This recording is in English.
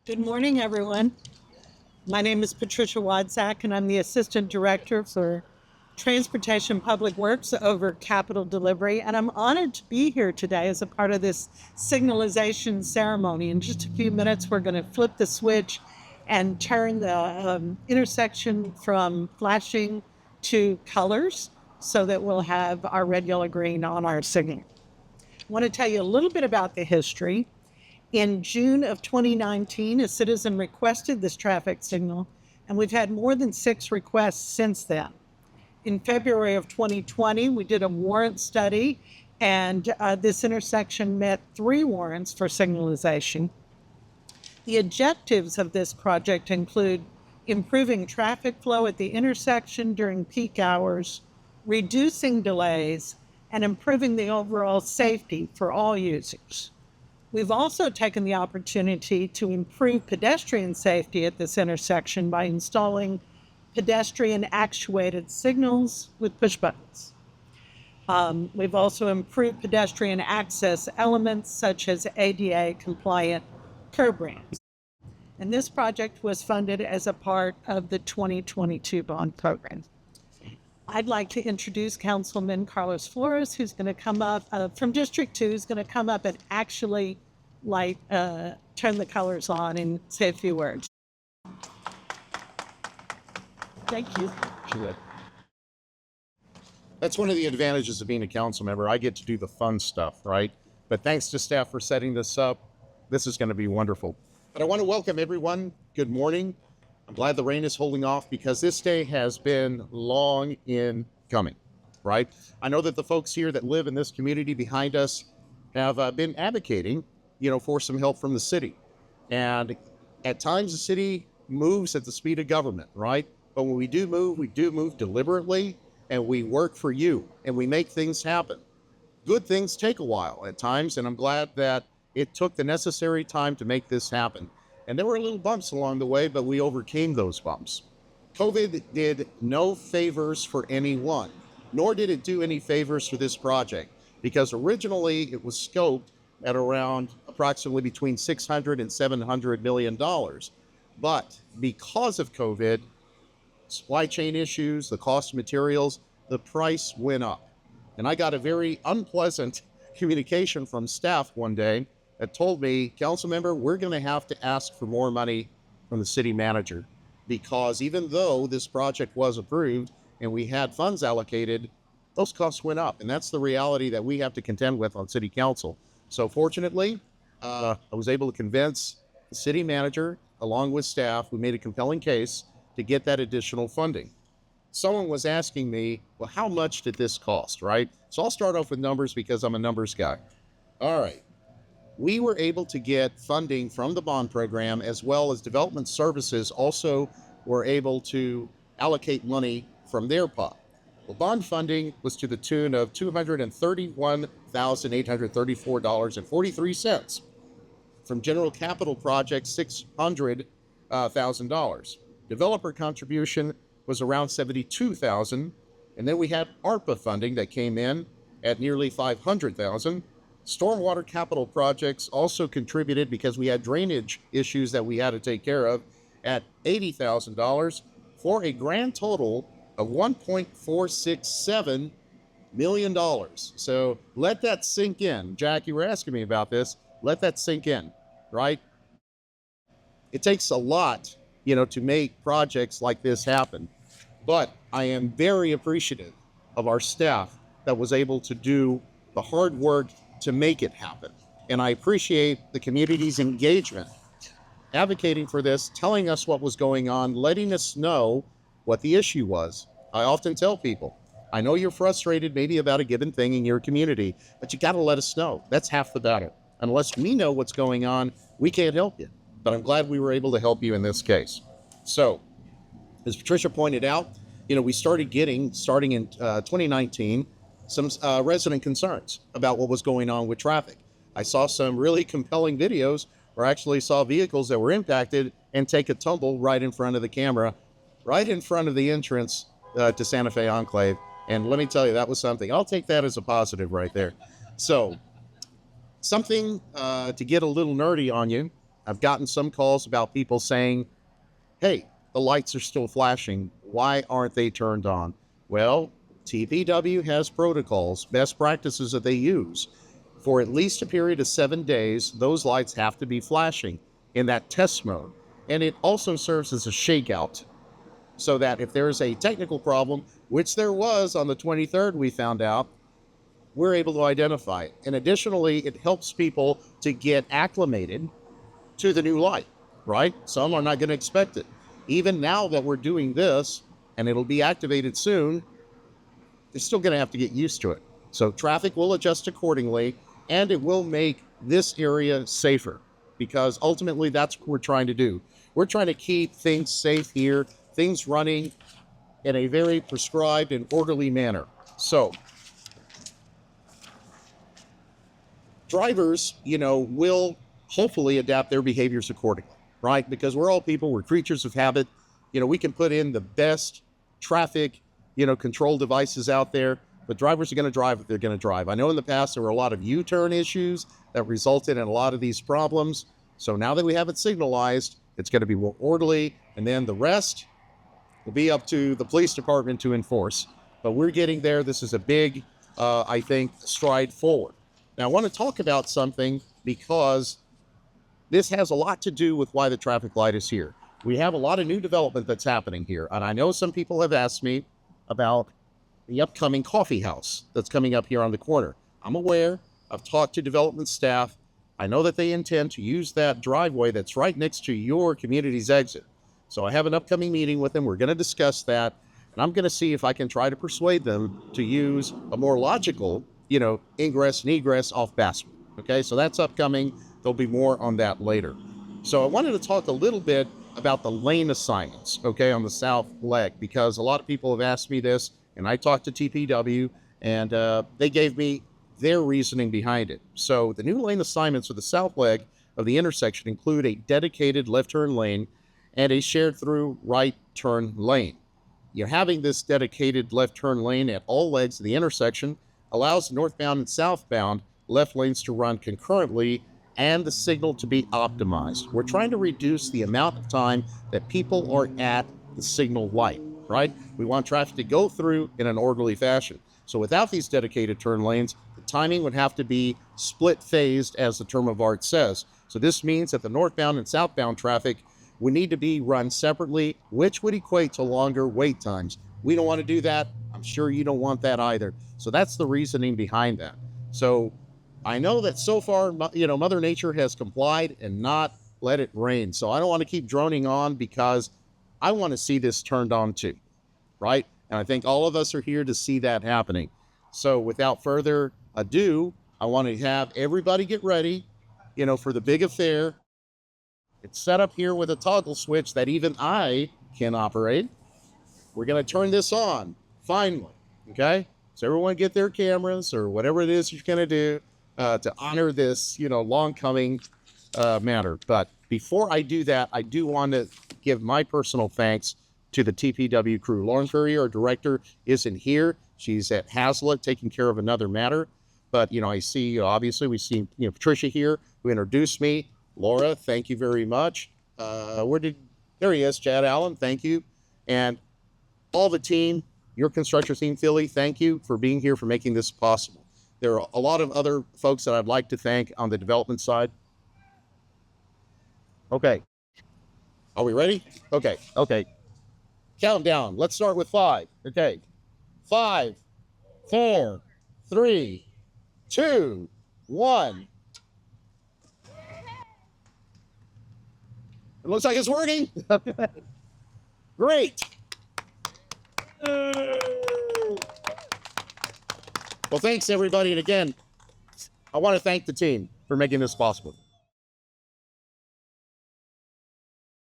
Good morning, everyone. My name is Patricia Wadzak, and I'm the Assistant Director for Transportation Public Works over Capital Delivery. And I'm honored to be here today as a part of this signalization ceremony. In just a few minutes, we're going to flip the switch and turn the intersection from flashing to colors so that we'll have our red, yellow, green on our signal. I want to tell you a little bit about the history. In June of 2019, a citizen requested this traffic signal, and we've had more than 6 requests since then. In February of 2020, we did a warrant study, and this intersection met 3 warrants for signalization. The objectives of this project include improving traffic flow at the intersection during peak hours, reducing delays, and improving the overall safety for all users. We've also taken the opportunity to improve pedestrian safety at this intersection by installing pedestrian actuated signals with push buttons. We've also improved pedestrian access elements such as ADA compliant curb ramps. And this project was funded as a part of the 2022 bond program. I'd like to introduce Councilman Carlos Flores, who's going to come up from District 2, who's going to come up and actually turn the colors on and say a few words. Thank you. That's one of the advantages of being a council member. I get to do the fun stuff, right? But thanks to staff for setting this up. This is going to be wonderful. But I want to welcome everyone. Good morning. I'm glad the rain is holding off because this day has been long in coming, right? I know that the folks here that live in this community behind us have been advocating, for some help from the city. And at times the city moves at the speed of government, right? But when we do move deliberately, and we work for you, and we make things happen. Good things take a while at times, and I'm glad that it took the necessary time to make this happen. And there were little bumps along the way, but we overcame those bumps. COVID did no favors for anyone, nor did it do any favors for this project, because originally it was scoped at around approximately between $600 and $700 million. But because of COVID, supply chain issues, the cost of materials, the price went up. And I got a very unpleasant communication from staff one day that told me, council member, we're going to have to ask for more money from the city manager, because even though this project was approved and we had funds allocated, those costs went up. And that's the reality that we have to contend with on city council. So fortunately, I was able to convince the city manager, along with staff, who made a compelling case to get that additional funding. Someone was asking me, well, how much did this cost, right? So I'll start off with numbers because I'm a numbers guy. All right. We were able to get funding from the bond program, as well as development services also were able to allocate money from their pot. Well, bond funding was to the tune of $231,834.43. From general capital projects, $600,000. Developer contribution was around $72,000, and then we had ARPA funding that came in at nearly $500,000. Stormwater capital projects also contributed because we had drainage issues that we had to take care of at $80,000 for a grand total of $1.467 million. So let that sink in. Jack, you were asking me about this. Let that sink in, right? It takes a lot, to make projects like this happen. But I am very appreciative of our staff that was able to do the hard work to make it happen. And I appreciate the community's engagement, advocating for this, telling us what was going on, letting us know what the issue was. I often tell people, I know you're frustrated maybe about a given thing in your community, but you got to let us know. That's half the battle. Unless we know what's going on, we can't help you. But I'm glad we were able to help you in this case. So, as Patricia pointed out, we started getting, starting in 2019, some resident concerns about what was going on with traffic. I saw some really compelling videos where I actually saw vehicles that were impacted and take a tumble right in front of the camera, right in front of the entrance to Santa Fe Enclave. And let me tell you, that was something. I'll take that as a positive right there. So something to get a little nerdy on you. I've gotten some calls about people saying, hey, the lights are still flashing. Why aren't they turned on? Well, TPW has protocols, best practices that they use. For at least a period of 7 days, those lights have to be flashing in that test mode. And it also serves as a shakeout so that if there's a technical problem, which there was on the 23rd, we found out, we're able to identify it. And additionally, it helps people to get acclimated to the new light, right? Some are not going to expect it. Even now that we're doing this, and it'll be activated soon, they're still going to have to get used to it. So traffic will adjust accordingly, and it will make this area safer, because ultimately that's what we're trying to do. We're trying to keep things safe here, things running in a very prescribed and orderly manner. So drivers, will hopefully adapt their behaviors accordingly, right? Because we're all people, we're creatures of habit. We can put in the best traffic, control devices out there, but drivers are going to drive what they're going to drive. I know in the past there were a lot of U-turn issues that resulted in a lot of these problems. So now that we have it signalized, it's going to be more orderly, and then the rest will be up to the police department to enforce. But we're getting there. This is a big, I think, stride forward. Now, I want to talk about something because this has a lot to do with why the traffic light is here. We have a lot of new development that's happening here. And I know some people have asked me about the upcoming coffee house that's coming up here on the corner. I'm aware. I've talked to development staff. I know that they intend to use that driveway that's right next to your community's exit. So I have an upcoming meeting with them. We're going to discuss that. And I'm going to see if I can try to persuade them to use a more logical, ingress and egress off Basswood. Okay, so that's upcoming. There'll be more on that later. So I wanted to talk a little bit about the lane assignments, okay, on the south leg, because a lot of people have asked me this, and I talked to TPW, and they gave me their reasoning behind it. So the new lane assignments for the south leg of the intersection include a dedicated left turn lane and a shared through right turn lane. You're having this dedicated left turn lane at all legs of the intersection allows northbound and southbound left lanes to run concurrently and the signal to be optimized. We're trying to reduce the amount of time that people are at the signal light, right? We want traffic to go through in an orderly fashion. So without these dedicated turn lanes, the timing would have to be split phased, as the term of art says. So this means that the northbound and southbound traffic would need to be run separately, which would equate to longer wait times. We don't want to do that. I'm sure you don't want that either. So that's the reasoning behind that. So I know that so far, Mother Nature has complied and not let it rain. So I don't want to keep droning on, because I want to see this turned on too, right? And I think all of us are here to see that happening. So without further ado, I want to have everybody get ready, for the big affair. It's set up here with a toggle switch that even I can operate. We're going to turn this on, finally, okay? So everyone get their cameras or whatever it is you're going to do to honor this, long coming matter. But before I do that, I do want to give my personal thanks to the TPW crew. Lauren Furrier, our director, isn't here. She's at Hazlitt taking care of another matter. But, I see, obviously, we see, Patricia here, who introduced me. Laura, thank you very much. There he is, Chad Allen, thank you. And all the team, your construction team, Philly, thank you for being here, for making this possible. There are a lot of other folks that I'd like to thank on the development side. Okay. Are we ready? Okay. Countdown. Let's start with 5. Okay. 5, 4, 3, 2, 1. It looks like it's working. Great. Well, thanks everybody. And again, I want to thank the team for making this possible.